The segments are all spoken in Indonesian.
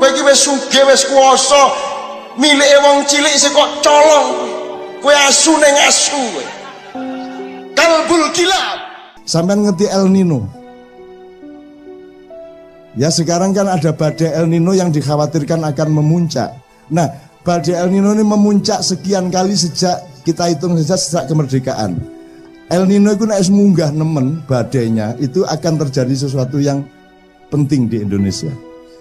kowe iki wis sugih wis kuwasa, milike wong cilik sik kok colong. Kowe asu ning asu kowe. Kalbul kilab. Sampean ngerti El Nino? Ya sekarang kan ada badai El Nino yang dikhawatirkan akan memuncak. Nah, badai El Nino ini memuncak sekian kali sejak kita hitung saja sejak kemerdekaan. El Nino itu naik munggah nemen badainya itu akan terjadi sesuatu yang penting di Indonesia.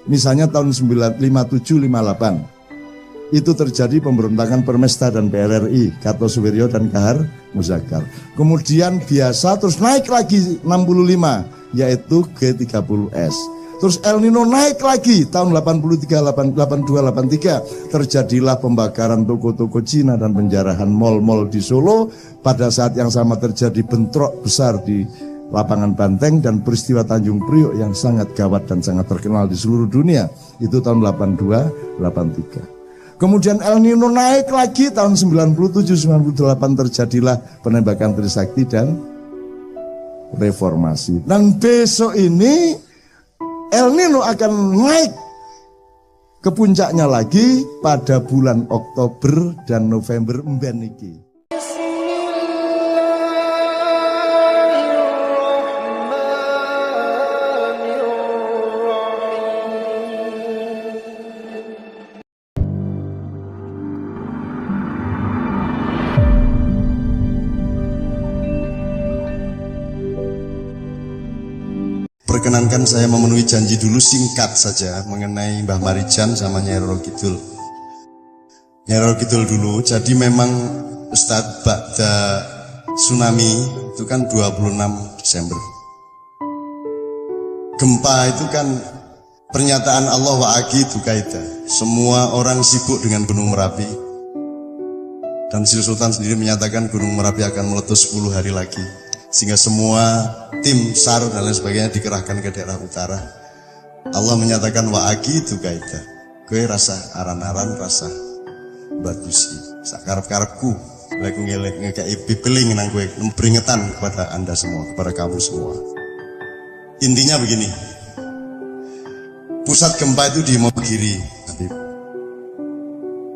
Misalnya tahun 57-58 itu terjadi pemberontakan Permesta dan PRRI, Kartosuwiryo dan Kahar Muzakar. Kemudian biasa terus naik lagi 65 yaitu G30S. Terus El Nino naik lagi tahun 82, 83 terjadilah pembakaran toko-toko Cina dan penjarahan mal-mal di Solo. Pada saat yang sama terjadi bentrok besar di Lapangan Banteng dan peristiwa Tanjung Priok yang sangat gawat dan sangat terkenal di seluruh dunia. Itu tahun 82, 83. Kemudian El Nino naik lagi tahun 97-98 terjadilah penembakan Trisakti dan reformasi. Dan besok ini El Nino akan naik ke puncaknya lagi pada bulan Oktober dan November mben iki. Perkenankan saya memenuhi janji dulu singkat saja mengenai Mbah Marijan sama Nyai Roro Kidul. Nyai Roro Kidul dulu, jadi memang Ustadz Ba'da tsunami itu kan 26 Desember. Gempa itu kan pernyataan Allah wa'agi itu kaita. Semua orang sibuk dengan Gunung Merapi. Dan Sri Sultan sendiri menyatakan Gunung Merapi akan meletus 10 hari lagi. Sehingga semua tim SAR dan lain sebagainya dikerahkan ke daerah utara. Allah menyatakan wa'agi itu kaita. Kowe rasa aran-aran, rasa bagusi. Sakarep-karepku, lagu ngelek ngekei pipeling nang kowe, peringatan kepada Anda semua, kepada kamu semua. Intinya begini. Pusat gempa itu di Imogiri.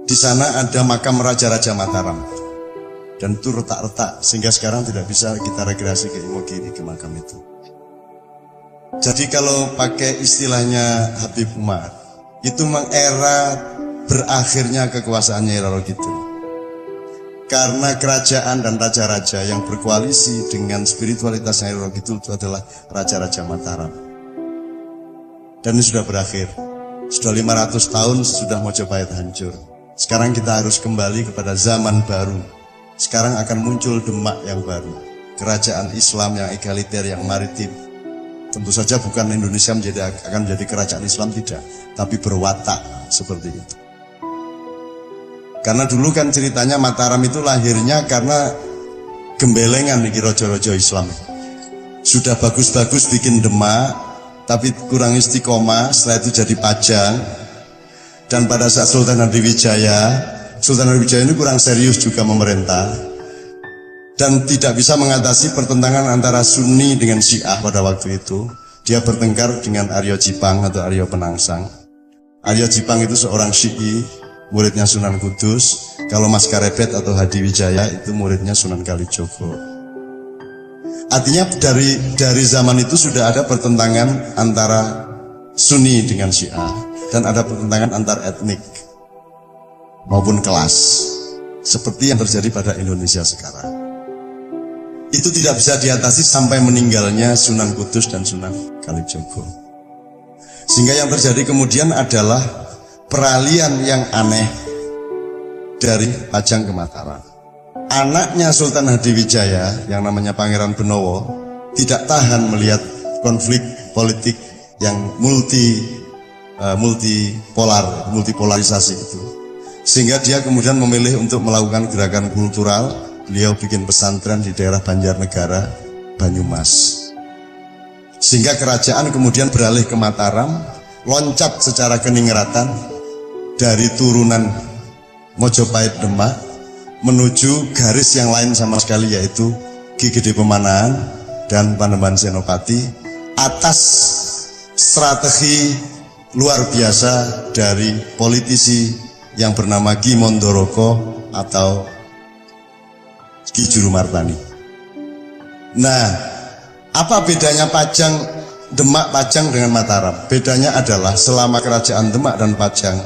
Di sana ada makam Raja-Raja Mataram. Dan itu retak-retak sehingga sekarang tidak bisa kita rekreasi ke Imogiri, ke makam itu. Jadi kalau pakai istilahnya Habib Umar, itu memang era berakhirnya kekuasaan Nyai Roro Kidul. Karena kerajaan dan raja-raja yang berkoalisi dengan spiritualitas Nyai Roro Kidul itu adalah Raja-Raja Mataram. Dan ini sudah berakhir. Sudah 500 tahun sudah Mojopahit hancur. Sekarang kita harus kembali kepada zaman baru. Sekarang akan muncul Demak yang baru, kerajaan Islam yang egaliter, yang maritim. Tentu saja bukan Indonesia akan menjadi kerajaan Islam, tidak, tapi berwatak seperti itu. Karena dulu kan ceritanya Mataram itu lahirnya karena gembelengan nih rojo-rojo Islam. Sudah bagus-bagus bikin Demak, tapi kurang istiqomah, setelah itu jadi Pajang. Dan pada saat Sultan Hadiwijaya ini kurang serius juga memerintah dan tidak bisa mengatasi pertentangan antara Sunni dengan Syiah pada waktu itu. Dia bertengkar dengan Aryo Jipang atau Aryo Penangsang. Aryo Jipang itu seorang Syi'i, muridnya Sunan Kudus. Kalau Mas Karebet atau Hadiwijaya itu muridnya Sunan Kalijogo. Artinya dari zaman itu sudah ada pertentangan antara Sunni dengan Syiah dan ada pertentangan antar etnik maupun kelas, seperti yang terjadi pada Indonesia sekarang. Itu tidak bisa diatasi sampai meninggalnya Sunan Kudus dan Sunan Kalijogo. Sehingga yang terjadi kemudian adalah peralihan yang aneh dari Pajang ke Mataram. Anaknya Sultan Hadiwijaya yang namanya Pangeran Benowo tidak tahan melihat konflik politik yang multipolarisasi itu. Sehingga dia kemudian memilih untuk melakukan gerakan kultural. Beliau bikin pesantren di daerah Banjarnegara, Banyumas. Sehingga kerajaan kemudian beralih ke Mataram, loncat secara keningratan dari turunan Mojopahit Demak menuju garis yang lain sama sekali, yaitu Ki Gede Pemanahan dan Panembahan Senopati, atas strategi luar biasa dari politisi yang bernama Ki Mondoroko atau Ki Jurumartani. Nah, apa bedanya Demak, Pajang dengan Mataram? Bedanya adalah selama kerajaan Demak dan Pajang,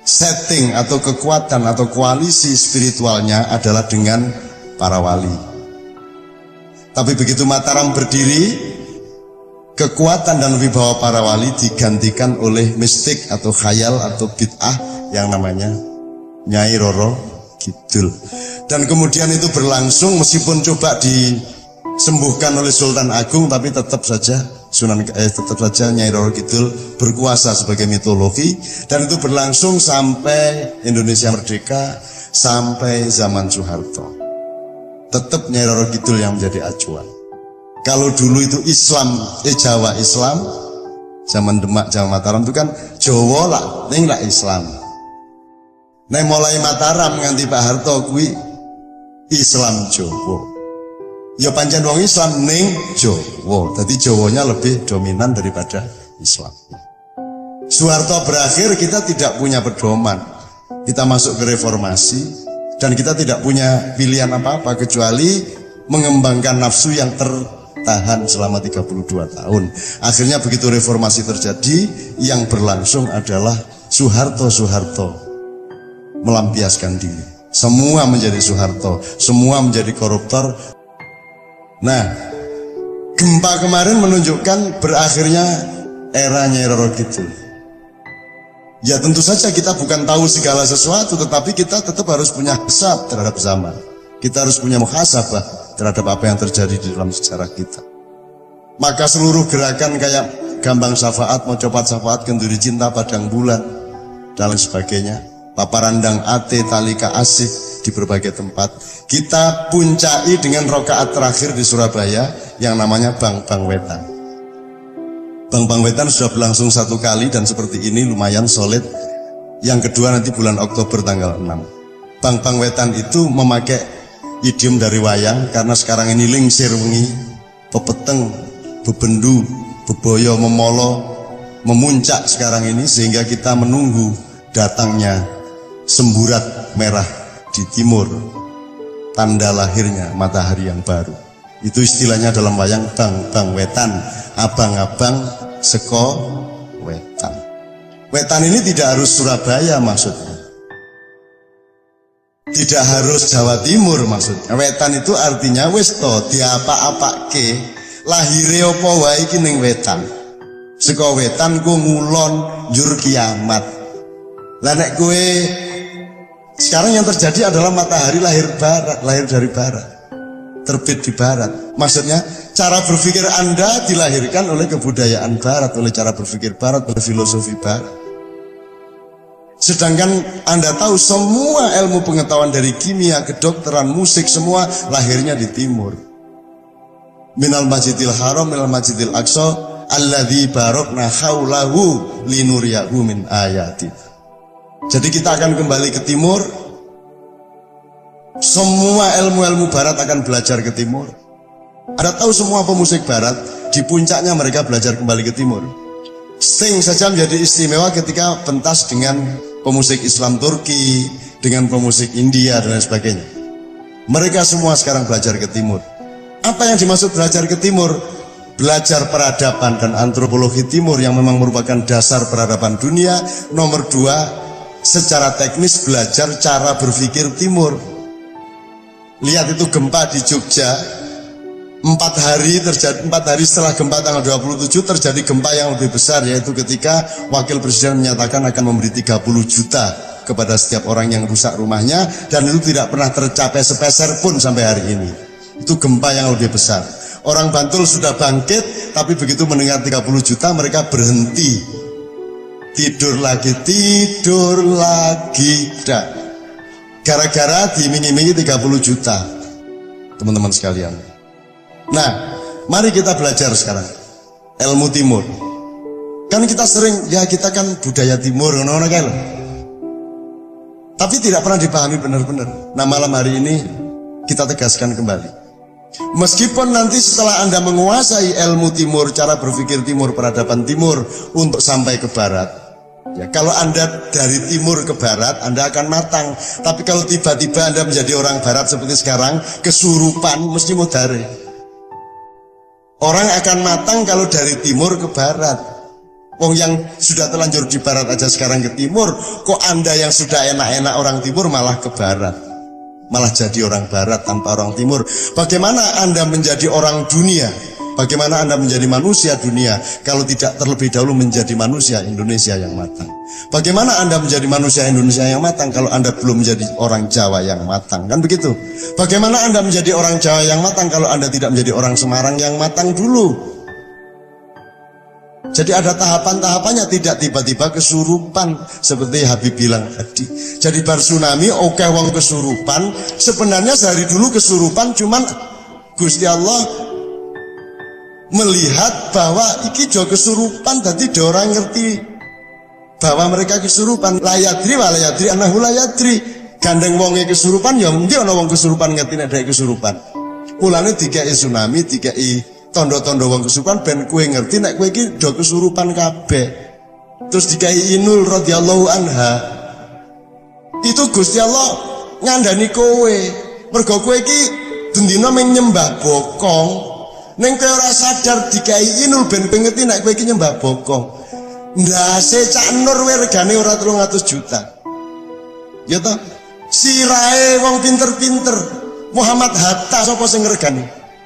setting atau kekuatan atau koalisi spiritualnya adalah dengan para wali. Tapi begitu Mataram berdiri, kekuatan dan wibawa para wali digantikan oleh mistik atau khayal atau bid'ah yang namanya Nyai Roro Kidul. Dan kemudian itu berlangsung meskipun coba disembuhkan oleh Sultan Agung, tapi tetap saja Nyai Roro Kidul berkuasa sebagai mitologi, dan itu berlangsung sampai Indonesia merdeka, sampai zaman Soeharto. Tetap Nyai Roro Kidul yang menjadi acuan. Kalau dulu itu Jawa Islam, zaman Demak, Jawa Mataram itu kan Jawa lah, ning lah Islam. Nah mulai Mataram nganti Pak Harto kuwi Islam Jawa. Ya pancen wong Islam ning Jawa. Jadi Jawanya lebih dominan daripada Islam. Soeharto berakhir, kita tidak punya pedoman. Kita masuk ke reformasi dan kita tidak punya pilihan apa-apa kecuali mengembangkan nafsu yang tertahan selama 32 tahun. Akhirnya begitu reformasi terjadi, yang berlangsung adalah Soeharto melampiaskan diri. Semua menjadi Soeharto, semua menjadi koruptor. Nah, gempa kemarin menunjukkan berakhirnya era Nyai Roro Kidul. Ya tentu saja kita bukan tahu segala sesuatu, tetapi kita tetap harus punya hisab terhadap zaman. Kita harus punya muhasabah terhadap apa yang terjadi di dalam sejarah kita. Maka seluruh gerakan kayak Gambang Syafaat, Mocopat Syafaat, Kenduri Cinta, Padang Bulan, dan lain sebagainya, Paparandang Ate, Talika Asih di berbagai tempat, kita puncai dengan rokaat terakhir di Surabaya yang namanya Bang Wetan. Bang Wetan sudah berlangsung 1 kali dan seperti ini lumayan solid. Yang kedua nanti bulan Oktober tanggal 6. Bang Wetan itu memakai idiom dari wayang, karena sekarang ini lingsir wengi, pepeteng, bebendu, beboyo, memolo, memuncak sekarang ini, sehingga kita menunggu datangnya semburat merah di timur, tanda lahirnya matahari yang baru. Itu istilahnya dalam wayang Bang Wetan, abang-abang seko wetan. Wetan ini tidak harus Surabaya maksudnya, tidak harus Jawa Timur maksudnya. Wetan itu artinya wis to diapa-apake, lahire apa wae iki ning wetan. Seko wetan ku ngulon njur kiamat. Lah nek kowe sekarang yang terjadi adalah matahari lahir dari barat, terbit di barat. Maksudnya cara berpikir Anda dilahirkan oleh kebudayaan barat, oleh cara berpikir barat, oleh filosofi barat. Sedangkan Anda tahu semua ilmu pengetahuan dari kimia, kedokteran, musik, semua lahirnya di timur. Minal Masjidil Haram, minal Masjidil Aqsa, alladzi barokna haulahu linuriyahu min ayati. Jadi kita akan kembali ke timur. Semua ilmu-ilmu barat akan belajar ke timur. Anda tahu semua pemusik barat di puncaknya mereka belajar kembali ke timur. Sting saja menjadi istimewa ketika pentas dengan pemusik Islam Turki, dengan pemusik India dan lain sebagainya. Mereka semua sekarang belajar ke timur. Apa yang dimaksud belajar ke timur? Belajar peradaban dan antropologi timur yang memang merupakan dasar peradaban dunia. Nomor 2, secara teknis belajar cara berpikir timur. Lihat itu gempa di Jogja, 4 hari setelah gempa tanggal 27 terjadi gempa yang lebih besar, yaitu ketika Wakil Presiden menyatakan akan memberi 30 juta kepada setiap orang yang rusak rumahnya, dan itu tidak pernah tercapai sepeser pun sampai hari ini. Itu gempa yang lebih besar. Orang Bantul sudah bangkit, tapi begitu mendengar 30 juta mereka berhenti. Tidur lagi, dah. Gara-gara diiming-imingi 30 juta, teman-teman sekalian. Nah, mari kita belajar sekarang ilmu timur. Kan kita sering, ya kita kan budaya timur, ngono-ngono kan. Tapi tidak pernah dipahami benar-benar. Nah, malam hari ini kita tegaskan kembali. Meskipun nanti setelah Anda menguasai ilmu timur, cara berpikir timur, peradaban timur untuk sampai ke barat, Ya, kalau Anda dari timur ke barat, Anda akan matang. Tapi kalau tiba-tiba Anda menjadi orang barat seperti sekarang, kesurupan, mesti mudare. Orang akan matang kalau dari timur ke barat. Wong yang sudah terlanjur di barat aja sekarang ke timur, kok Anda yang sudah enak-enak orang timur malah ke barat, malah jadi orang barat tanpa orang timur. Bagaimana Anda menjadi orang dunia? Bagaimana Anda menjadi manusia dunia kalau tidak terlebih dahulu menjadi manusia Indonesia yang matang? Bagaimana Anda menjadi manusia Indonesia yang matang kalau Anda belum menjadi orang Jawa yang matang? Kan begitu. Bagaimana Anda menjadi orang Jawa yang matang kalau Anda tidak menjadi orang Semarang yang matang dulu? Jadi ada tahapan-tahapannya, tidak tiba-tiba kesurupan seperti Habib bilang tadi. Jadi bar tsunami oke wong kesurupan, sebenarnya dari dulu kesurupan, cuman Gusti Allah melihat bahwa iki jo kesurupan, tadi do orang ngerti bahwa mereka kesurupan. Layadri walayadri anahu layadri, gandeng wonge kesurupan ya mungkin ana wong kesurupan ngerti nek dhek kesurupan. Mulane dikai tsunami, dikai tondo-tondo wong kesurupan ben kowe ngerti nek kowe iki do kesurupan kabeh. Terus dikai Inul radhiyallahu anha, itu Gusti Allah ngandani kowe mergo kowe iki dendina mung nyembah bokong. Neng kowe ora sadar dikai Inul ben ngerti nek kowe iki nyembah bokong. Ndase Cak Nur regane ora 300 juta. Ya toh? Sirahe wong pinter-pinter. Muhammad Hatta sapa sing regani?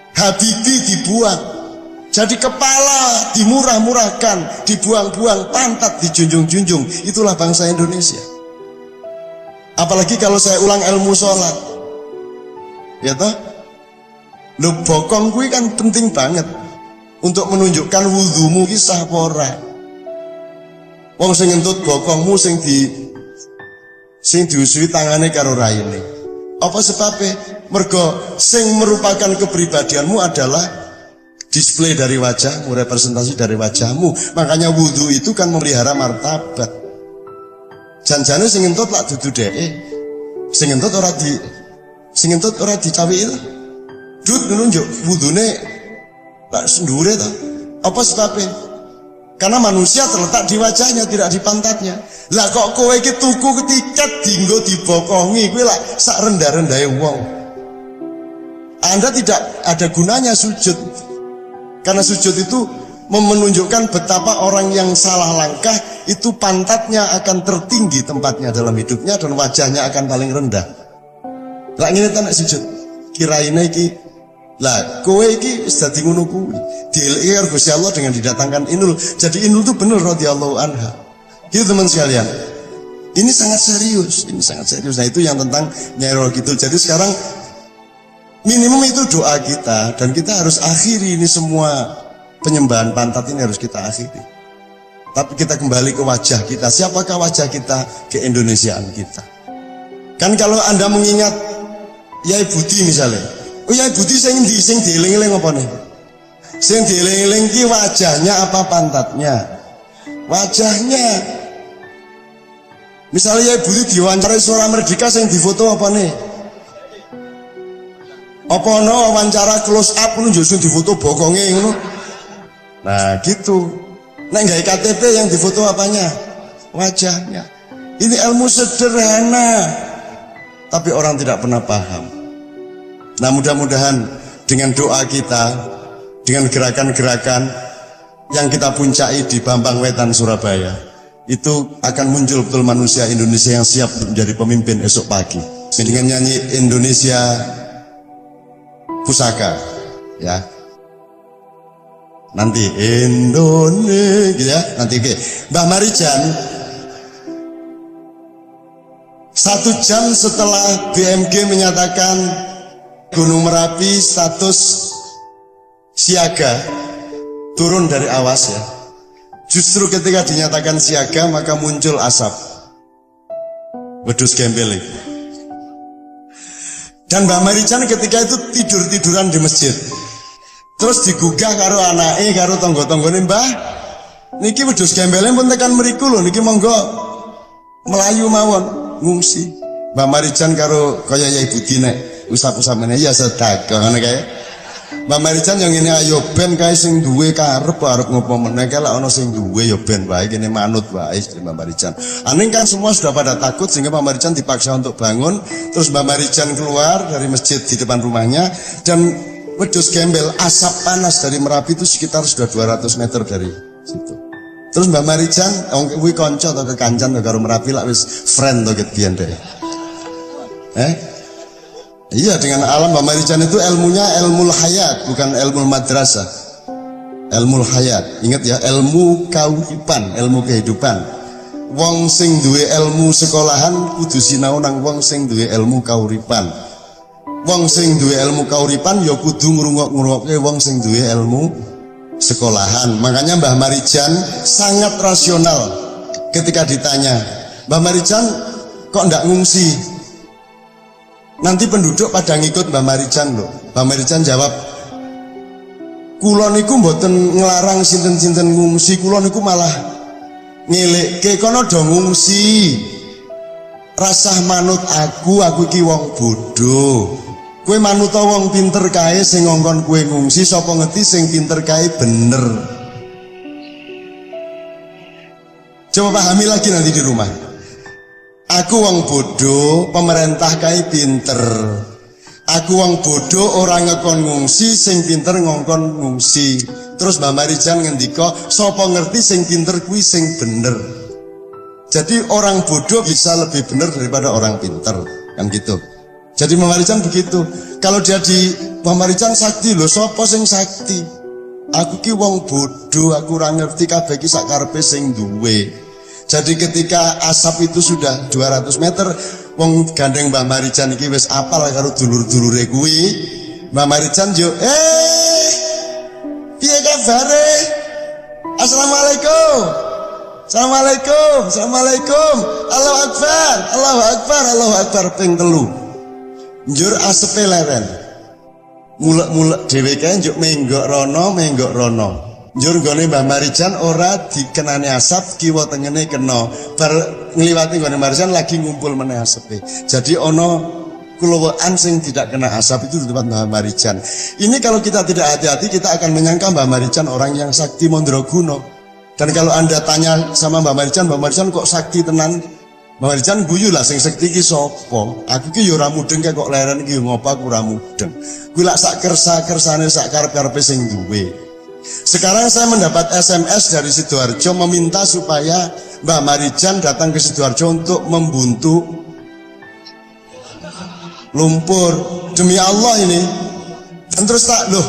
Habibie dibuang. Jadi kepala dimurah-murahkan, dibuang-buang, pantat dijunjung-junjung. Itulah bangsa Indonesia. Apalagi kalau saya ulang ilmu sholat. Ya toh? Lho bokong kuwi kan penting banget untuk menunjukkan wudhumu ki sah apa ora. Wong sing ngentut bokongmu sing diusui tangane karo raine. Apa sebabnya? Mergo sing merupakan kepribadianmu adalah display dari wajahmu, representasi dari wajahmu. Makanya wudhu itu kan memelihara martabat. Janjane sing ngentut lak dudu dheke. Sing ngentut ora dicawi. Dut nunjuk wudune tak sendure ta. Apa sebabnya? Karena manusia terletak di wajahnya, tidak di pantatnya. Lah kok kowe iki tuku tiket dinggo dibokongi, kowe lak sak rendah-rendahe wong. Anda tidak ada gunanya sujud. Karena sujud itu menunjukkan betapa orang yang salah langkah itu pantatnya akan tertinggi tempatnya dalam hidupnya dan wajahnya akan paling rendah. Lah ngene ta nek sujud. Kiraine iki lah kowe iki wis dadi ngono kuwi. Dieleki karo Gusti Allah dengan didatangkan Inul. Jadi Inul itu bener radhiyallahu anha. Gitu teman sekalian. Ini sangat serius, Nah itu yang tentang Nyai Roro Kidul. Jadi sekarang minimum itu doa kita, dan kita harus akhiri ini semua penyembahan pantat ini harus kita akhiri. Tapi kita kembali ke wajah kita. Siapakah wajah kita? Keindonesiaan kita. Kan kalau Anda mengingat Yai Budi misalnya, oh Yai Budi sing dieling-eling apa nih? Sing dieling-eling ki wajahnya apa pantatnya? Wajahnya. Misalnya Yai Budi diwawancarai Suara Merdeka, sing difoto apa nih? Apa no wawancara close up nunjuk sing difoto bokonge ngono? Nah gitu. Nek gawe KTP yang difoto apanya? Wajahnya. Ini ilmu sederhana, tapi orang tidak pernah paham. Nah mudah-mudahan dengan doa kita, dengan gerakan-gerakan yang kita puncai di Bambang Wetan Surabaya, itu akan muncul betul manusia Indonesia yang siap menjadi pemimpin esok pagi. Dengan nyanyi Indonesia Pusaka, ya. Nanti Indonesia, gitu ya. Nanti oke. Mbah Marijan 1 jam setelah BMG menyatakan Gunung Merapi status siaga, turun dari awas ya. Justru ketika dinyatakan siaga maka muncul asap wedhus gembel itu. Dan Mbak Marijan ketika itu tidur-tiduran di masjid. Terus digugah karo anake karo tangga-tanggane, "Mbah, niki wedhus gembelnya pun tekan mriku lho, niki monggo melayu mawon ngungsi." Mbak Marijan karo kaya Yai Budi nek usap-usap meneh ya sedekah ngono kae. Mbak Marijan yang ini ayo ben kae sing duwe karep arep ngopo meneh kae lek ana sing duwe ya ben wae kene manut wae dari Mbak Marijan. Aning kan semua sudah pada takut sehingga Mbak Marijan dipaksa untuk bangun. Terus Mbak Marijan keluar dari masjid di depan rumahnya dan wedhus gembel asap panas dari Merapi itu sekitar sudah 200 meter dari situ. Terus Mbak Marijan kuwi kanca to kekancan to karo Merapi lak wis friend to ket biyen deh. Iya, dengan alam Mbak Marijan itu ilmunya ilmu hayat, bukan ilmu madrasah. Ilmu hayat, ingat ya, ilmu kauripan, ilmu kehidupan. Wong sing duwe ilmu sekolahan kudu sinau nang wong sing duwe ilmu kauripan. Wong sing duwe ilmu kauripan ya kudu ngrungok-ngrungokke wong sing duwe ilmu sekolahan. Makanya Mbah Marijan sangat rasional ketika ditanya, Mbah Marijan kok ndak ngungsi? Nanti penduduk pada ngikut Mbah Marijan loh. Mbah Marijan jawab, kula niku mboten nglarang sinten-sinten ngungsi, kula niku malah ngelekke kono do ngungsi. Rasah manut aku iki wong bodoh. Kowe manut wong pinter kae sing ngongkon kowe ngungsi, sapa ngerti sing pinter kae bener. Coba pahami lagi nanti di rumah. Aku wong bodoh, pemerintah kae pinter. Aku wong bodoh, orang ngekon ngungsi, sing pinter ngongkon ngungsi. Terus Mbak Marijan ngendika, sapa ngerti sing pinter kuwi sing bener. Jadi orang bodoh bisa lebih bener daripada orang pinter, kan gitu. Jadi Mbak Marijan begitu. Kalau dia di Mbak Marijan sakti lho, sapa sing sakti? Aku ki wong bodoh, aku ora ngerti kabeh ki sak karepe sing duwe. Jadi ketika asap itu sudah 200 meter, wong gandeng Mbak Marijan iki wis apal karo dulur-dulure kuwi. Mbak Marijan yo, piye kabare? Assalamualaikum. Assalamualaikum. Assalamualaikum. Allahu Akbar. Allahu Akbar. Allahu Akbar ping 3. Njur asepe leren. Mulek-mulek dhewe kae njuk menggok rono. Njur gone Mbah Marijan ora dikenani asap, kiwa tengene kena. Bar ngliwati gone Marijan lagi ngumpul meneh asepe. Jadi ono kulawaan sing tidak kena asap itu di tempat Mbah Marijan. Ini kalau kita tidak hati-hati kita akan menyangka Mbah Marijan orang yang sakti mandraguna. Dan kalau Anda tanya sama Mbah Marijan kok sakti tenan? Mbah Marijan guyu lah sing sakti ki sapa? Aku ki yo ora mudeng kok leren iki ngopo aku ora mudeng. Kuwi lak sak kersa-kersane sak karep-karepe sing duwe. Sekarang saya mendapat SMS dari Sidoarjo meminta supaya Mbah Marijan datang ke Sidoarjo untuk membuntu lumpur. Demi Allah ini. Dan terus tak loh,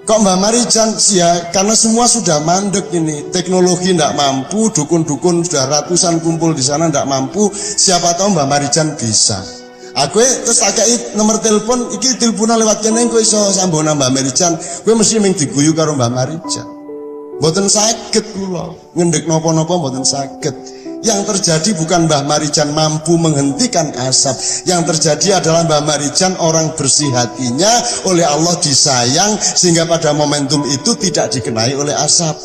kok Mbah Marijan ya karena semua sudah mandek ini, teknologi tidak mampu, dukun-dukun sudah ratusan kumpul di sana tidak mampu. Siapa tahu Mbah Marijan bisa. Aku terus tak kei nomor telepon, iki teleponan lewat kene engko iso sambung Mbah Marijan. Kowe mesti mung diguyu karo Mbah Marijan. Mboten saged kula ngendhek napa-napa mboten saged. Yang terjadi bukan Mbah Marijan mampu menghentikan asap. Yang terjadi adalah Mbah Marijan orang bersih hatinya, oleh Allah disayang sehingga pada momentum itu tidak dikenai oleh asap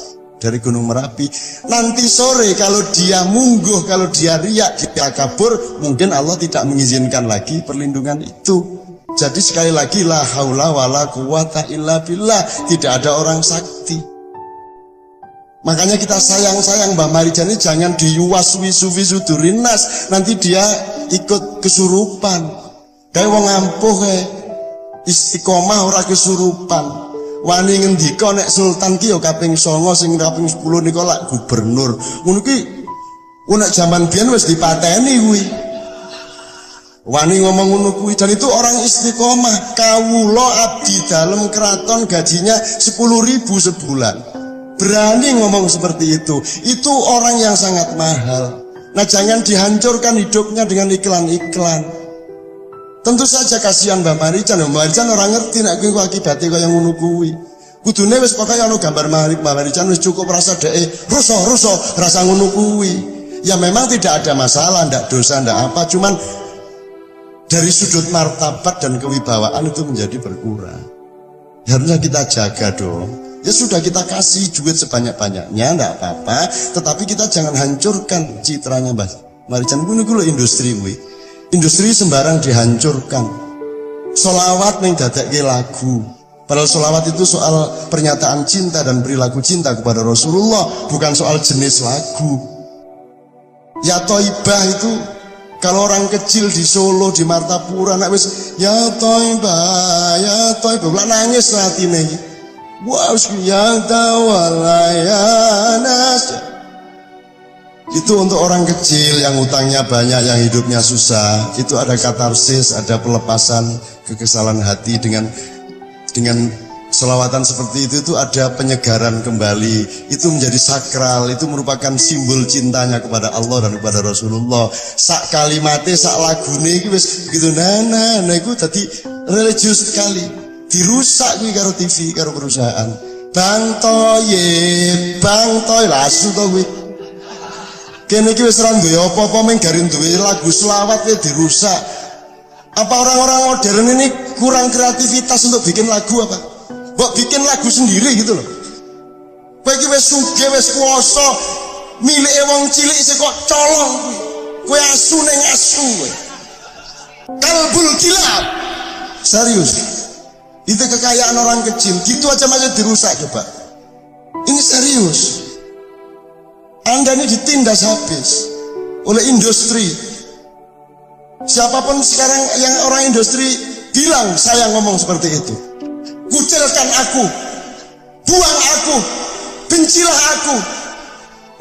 dari Gunung Merapi. Nanti sore kalau dia mungguh, kalau dia riak, dia kabur, mungkin Allah tidak mengizinkan lagi perlindungan itu. Jadi sekali lagi la haula wala quwata illa billah, tidak ada orang sakti. Makanya kita sayang-sayang Mbah Marijan ini jangan diyuwaswi sufi sudurinas, nanti dia ikut kesurupan. Kayak wong ampuh kayak istiqomah ora kesurupan. Wani ngendika nek sultan ki ya kaping 9 sing kaping 10 nika lak gubernur. Ngono ki nek jaman biyen wis dipateni kuwi. Wani ngomong ngono kuwi dan itu orang istiqomah. Kawula abdi dalem keraton gajinya 10.000 sebulan. Berani ngomong seperti itu. Itu orang yang sangat mahal. Nah, jangan dihancurkan hidupnya dengan iklan-iklan. Tentu saja kasihan Mbah Marijan. Mbah Marijan orang ngerti nek kuwi akibate kaya ngono kuwi. Kudune wis pokoke ana gambar Mbah Marijan wis cukup rasa dhek rusuh rasa ngono kuwi. Ya memang tidak ada masalah, ndak dosa, ndak apa, cuman dari sudut martabat dan kewibawaan itu menjadi berkurang. Harusnya kita jaga dong. Ya sudah kita kasih duit sebanyak-banyaknya, ndak apa-apa, tetapi kita jangan hancurkan citranya Mbah Marijan. Kuwi industri kuwi. Industri sembarang dihancurkan. Solawat ning dadekke lagu. Padahal sholawat itu soal pernyataan cinta dan perilaku cinta kepada Rasulullah, bukan soal jenis lagu. Ya Thaibah itu, kalau orang kecil di Solo, di Martapura, nak wis ya Thaibah, lah nangis hatine. Wah, ya tawallayanas. Itu untuk orang kecil yang utangnya banyak, yang hidupnya susah. Itu ada katarsis, ada pelepasan kekesalan hati dengan selawatan seperti itu ada penyegaran kembali. Itu menjadi sakral, itu merupakan simbol cintanya kepada Allah dan kepada Rasulullah. Sak kalimatnya, sak lagune iki wis begitu nah iku dadi religius sekali. Dirusak kuwi karo TV, karo perusahaan. Bang Toy lasu to kuwi. Kene iki wis ora duwe apa-apa mung garing duwe lagu selawat kuwi dirusak. Apa orang-orang modern ini kurang kreativitas untuk bikin lagu apa? Mbok bikin lagu sendiri gitu loh. Kowe iki wis sugih, wis kuwasa, milike wong cilik isih kok colong kuwi. Kowe asu ning asu kowe. Kalbul kilab. Serius. Itu kekayaan orang kecil, gitu aja masih dirusak coba. Ini serius. Anda ini ditindas habis oleh industri. Siapapun sekarang yang orang industri bilang saya ngomong seperti itu. Kucilkan aku, buang aku, bencilah aku,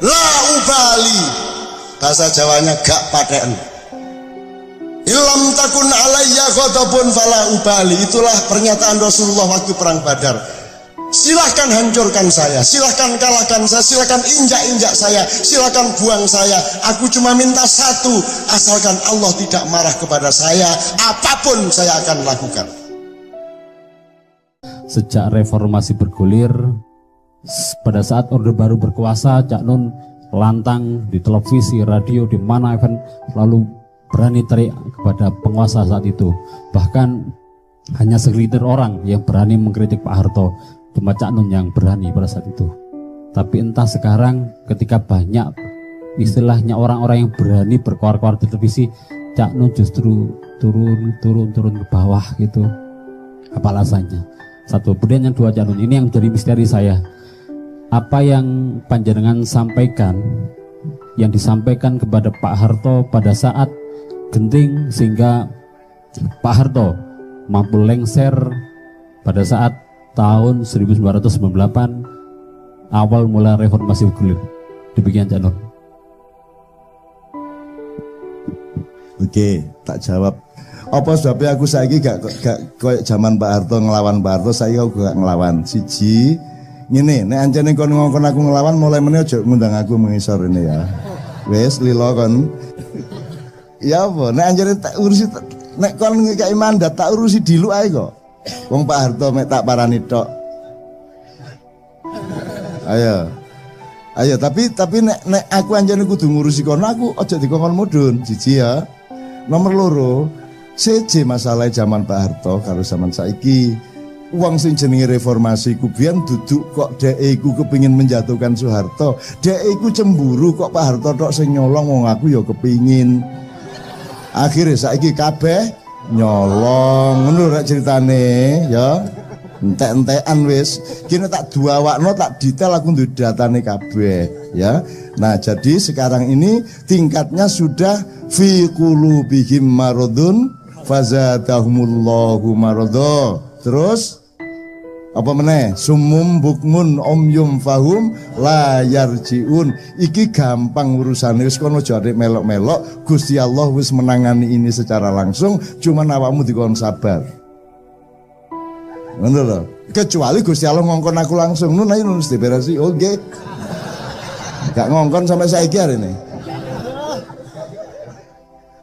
la ubali. Bahasa Jawanya gak paten. Ilam takun alayya ghadabun fala ubali. Itulah pernyataan Rasulullah waktu perang Badar. Silahkan hancurkan saya, silahkan kalahkan saya, silahkan injak-injak saya, silahkan buang saya. Aku cuma minta satu, asalkan Allah tidak marah kepada saya, apapun saya akan lakukan. Sejak reformasi bergulir, pada saat Orde Baru berkuasa, Cak Nun lantang di televisi, radio, di mana event lalu berani teriak kepada penguasa saat itu. Bahkan hanya segelintir orang yang berani mengkritik Pak Harto, cuma Cak Nun yang berani pada saat itu. Tapi entah sekarang ketika banyak istilahnya orang-orang yang berani berkoar-koar di televisi, Cak Nun justru turun ke bawah gitu. Apa alasannya? Satu, kemudian yang dua, Cak Nun, ini yang jadi misteri saya. Apa yang panjenengan sampaikan, yang disampaikan kepada Pak Harto pada saat genting sehingga Pak Harto mampu lengser pada saat tahun 1998 awal mulai reformasi bergulir. Demikian Cak Nun. Oke, tak jawab. Apa sebabnya aku saiki gak koyo zaman Pak Harto ngelawan Pak Harto, saiki aku gak ngelawan. Siji, ngene, nek anjene kon ngongkon aku ngelawan, mulai meneh aja ngundang aku mengisor ini ya. Wes lilo kon. Ya apa, nek anjene tak urusi, nek kon ngekeki mandat tak urusi dilu ae kok. Wong Pak Harto mek tak parani tok. Ayo, tapi nek aku anjene kudu ngurusi kono, aku aja dikongkon mudhun. Siji ya. Nomor loro, CJ masalah zaman Pak Harto karo zaman saiki. Uang sing jenenge reformasi ku biyen duduk kok dhek iku kepingin menjatuhkan Soeharto. Dhek iku cemburu kok Pak Harto tok sing nyolong, wong aku ya kepingin. Akhirnya saiki kabeh nyolong. Ngono rek ceritane ya. Entek-entekan wis. Kene tak duawakno, tak detail aku nduwe datane kabeh ya. Nah, jadi sekarang ini tingkatnya sudah fi qulubihim maradun fazadahumullahu marada. Terus apa meneh? Sumum bukmun omyum fahum la yarjiun. Iki gampang urusane, wis kono aja arek melok-melok. Gusti Allah wis menangani ini secara langsung, cuman awakmu dikon sabar. Ngono lho. Kecuali Gusti Allah ngongkon aku langsung, nun ayo nulis diberasi. Oke. Gak ngongkon sampai saiki arene.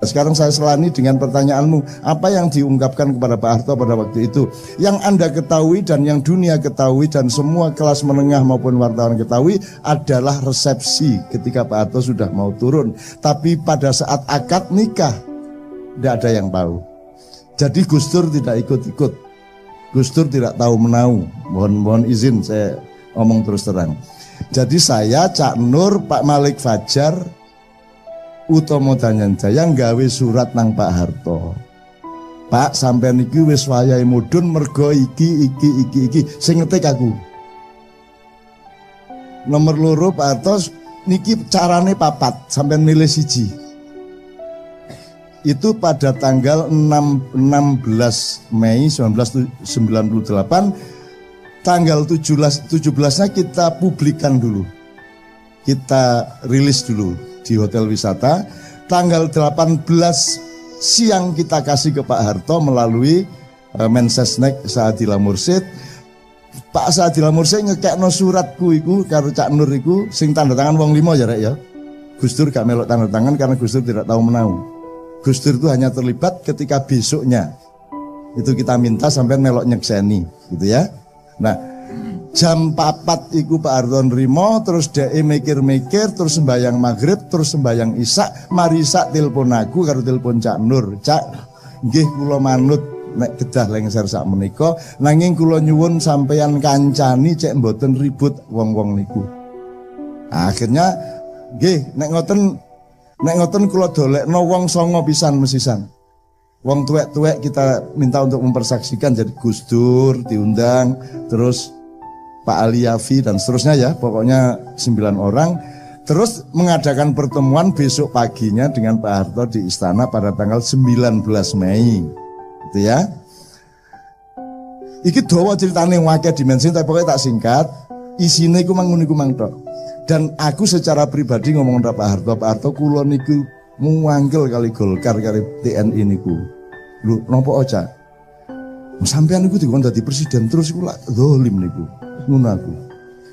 Sekarang saya selani dengan pertanyaanmu, apa yang diungkapkan kepada Pak Harto pada waktu itu, yang Anda ketahui dan yang dunia ketahui dan semua kelas menengah maupun wartawan ketahui adalah resepsi ketika Pak Harto sudah mau turun. Tapi pada saat akad nikah tidak ada yang tahu. Jadi Gus Dur tidak ikut-ikut, Gus Dur tidak tahu menau. Mohon izin saya ngomong terus terang. Jadi saya, Cak Nur, Pak Malik Fajar, Utomo Danyanjaya gawe surat nang Pak Harto. Pak sampean iki wis wayahe mudhun mergo iki sing ngetik aku. Nomor loro Pak Harto niki carane papat sampean milih siji. Itu pada tanggal 16 Mei 1998, tanggal 17-nya kita publikan dulu, kita rilis dulu di hotel wisata. Tanggal 18 siang kita kasih ke Pak Harto melalui Mensesnek Saadillah Mursyid. Pak Saadillah Mursyid ngekekno suratku iku karo Cak Nur iku sing tanda tangan wong 5 ya rek ya. Gus Dur gak melok tanda tangan karena Gus Dur tidak tahu menau. Gus Dur itu hanya terlibat ketika besoknya itu kita minta sampai melok nyekseni gitu ya. Nah jam 4 iku Pak Harto nrimo, terus dhek mikir-mikir, terus sembayang maghrib, terus sembayang isya, mari sak telepon aku karo telepon Cak Nur. Cak, nggih kula manut nek kedah lengser sak menika, nanging kula nyuwun sampeyan kancani cek mboten ribut wong-wong niku. Akhirnya nggih nek ngoten kula dolekno wong 9 pisan mesisan. Wong tuwek-tuwek kita minta untuk mempersaksikan, jadi Gus Dur diundang, terus Pak Ali Yafi dan seterusnya ya, pokoknya 9 orang. Terus mengadakan pertemuan besok paginya dengan Pak Harto di istana pada tanggal 19 Mei. Gitu ya. Iki dawa ceritane wakil dimensi, tapi pokoknya tak singkat. Isine iku mang tok. Dan aku secara pribadi ngomong sama Pak Harto kula niku muangkel kali Golkar kali TNI niku. Lho napa oca? Sampeyan niku dikon dadi presiden terus iku lak zalim niku. Ngono aku.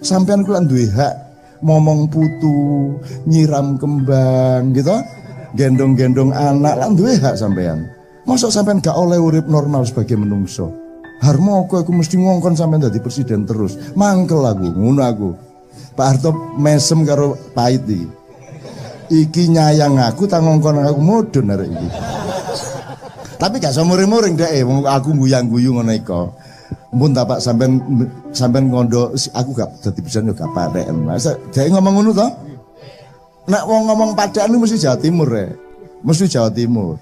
Sampeyan iku lak duwe hak momong putu, nyiram kembang gitu. Gendong-gendong anak lak duwe hak sampeyan. Mosok sampeyan gak oleh urip normal sebagai menungso. Harmoko aku mesti ngongkon sampeyan dadi presiden terus. Mangkel aku, ngono aku. Pak Harto mesem karo pahit iki nyayang aku tak ngongkon aku mudhun arek iki. Tapi gak muring-muring dek, aku guyang-guyu ngono iko. Mumpun tak Pak sampean ngondo aku gak dadi pisan yo gak paten. Masa dhek ngomong ngono to? Nek wong ngomong padaan mesti Jawa Timur mesti Jawa Timur.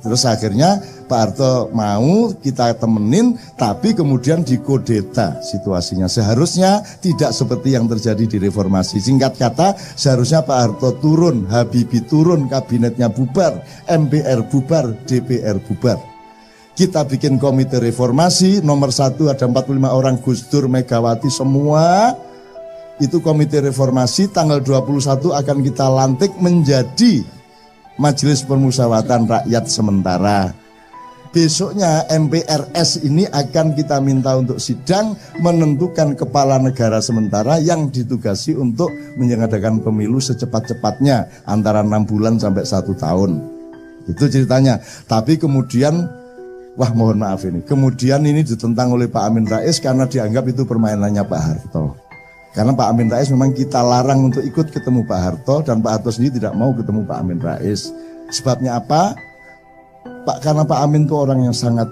Terus akhirnya Pak Harto mau kita temenin, tapi kemudian dikodeta situasinya. Seharusnya tidak seperti yang terjadi di reformasi. Singkat kata, seharusnya Pak Harto turun, Habibie turun, kabinetnya bubar, MPR bubar, DPR bubar. Kita bikin komite reformasi, nomor 1 ada 45 orang, Gus Dur, Megawati, semua. Itu komite reformasi, tanggal 21 akan kita lantik menjadi Majelis Permusyawaratan Rakyat sementara. Besoknya MPRS ini akan kita minta untuk sidang menentukan kepala negara sementara yang ditugasi untuk menyelenggarakan pemilu secepat-cepatnya antara 6 bulan sampai 1 tahun. Itu ceritanya. Tapi kemudian, wah mohon maaf ini, kemudian ini ditentang oleh Pak Amin Rais karena dianggap itu permainannya Pak Harto. Karena Pak Amin Rais memang kita larang untuk ikut ketemu Pak Harto, dan Pak Harto sendiri tidak mau ketemu Pak Amin Rais. Sebabnya apa? Karena Pak Amin itu orang yang sangat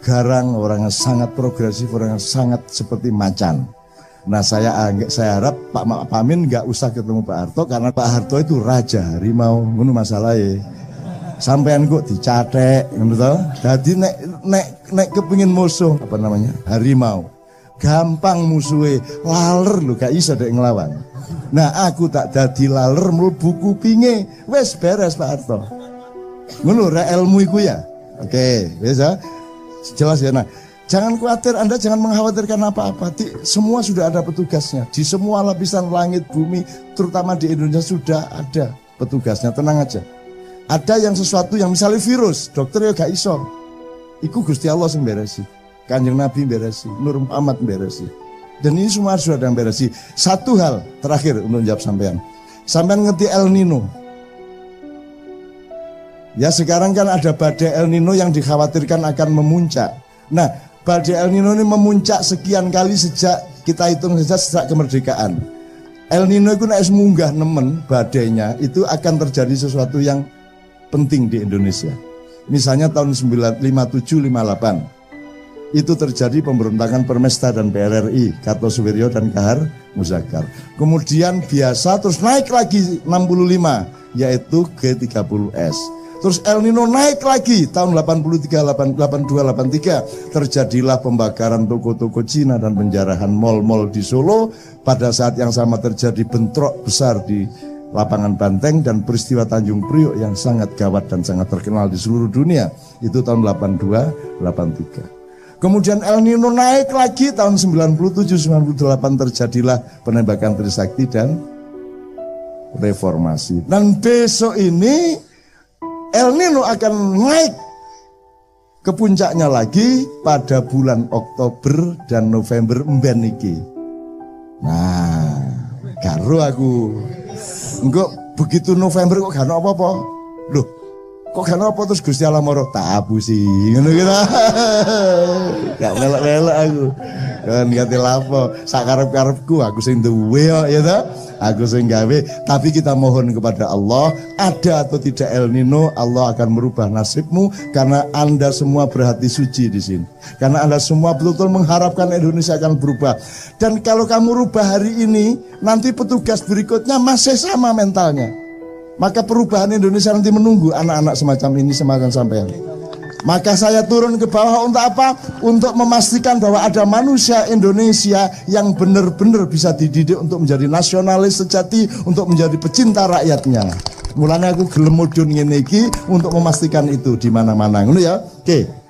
garang, orang yang sangat progresif, orang yang sangat seperti macan. Nah saya harap Pak Amin nggak usah ketemu Pak Harto, karena Pak Harto itu raja harimau, ngono masalahnya. Sampean kok dicatek, ngono to. Dadi nek kepengin musuh apa namanya? Harimau. Gampang musuhe, laler lho gak iso dek nglawan. Nah aku tak dadi laler mlebu kupinge, wis beres Pak Harto. Ngono ra ilmu iku ya. Oke, wis ya. Jelas ya. Nah, jangan khawatir, Anda jangan mengkhawatirkan apa-apa. Semua sudah ada petugasnya. Di semua lapisan langit bumi, terutama di Indonesia sudah ada petugasnya. Tenang aja. Ada yang sesuatu yang misalnya virus, dokter ya gak iso. Iku Gusti Allah sing beresi. Kanjeng Nabi beresi, Nur Muhammad beresi. Dan ini semua sudah ada yang beresi. Satu hal terakhir untuk jawab sampean. Sampean ngerti El Nino? Ya sekarang kan ada badai El Nino yang dikhawatirkan akan memuncak. Nah badai El Nino ini memuncak sekian kali sejak kita hitung saja sejak kemerdekaan. El Nino itu naik munggah nemen badainya itu akan terjadi sesuatu yang penting di Indonesia. Misalnya tahun 57-58. Itu terjadi pemberontakan Permesta dan PRRI, Kartosuwiryo dan Kahar Muzakar. Kemudian biasa terus naik lagi 65, yaitu G30S. Terus El Nino naik lagi tahun 83, 82, 83 terjadilah pembakaran toko-toko Cina dan penjarahan mal-mal di Solo. Pada saat yang sama terjadi bentrok besar di lapangan Banteng dan peristiwa Tanjung Priok yang sangat gawat dan sangat terkenal di seluruh dunia. Itu tahun 82, 83. Kemudian El Nino naik lagi tahun 97, 98 terjadilah penembakan Trisakti dan reformasi. Dan besok ini El Nino akan naik ke puncaknya lagi pada bulan Oktober dan November mben iki. Nah, karo aku. Engko begitu November kok gak ono apa-apa. Loh, kok gak ono apa terus Gusti Allah moro tak apusi. Ngono gitu. Gak melek-melek aku. Kan ngati lapo, sak karep-karepku aku sing duwe kok ya ta. Aku sing gawe, tapi kita mohon kepada Allah, ada atau tidak El Nino, Allah akan merubah nasibmu karena Anda semua berhati suci di sini. Karena Anda semua betul-betul mengharapkan Indonesia akan berubah. Dan kalau kamu rubah hari ini, nanti petugas berikutnya masih sama mentalnya. Maka perubahan Indonesia nanti menunggu anak-anak semacam ini, semacam sampean. Maka saya turun ke bawah untuk apa? Untuk memastikan bahwa ada manusia Indonesia yang benar-benar bisa dididik untuk menjadi nasionalis sejati, untuk menjadi pecinta rakyatnya. Mulanya aku gelem mudhun ngene iki untuk memastikan itu di mana-mana. Ngono ya. Oke.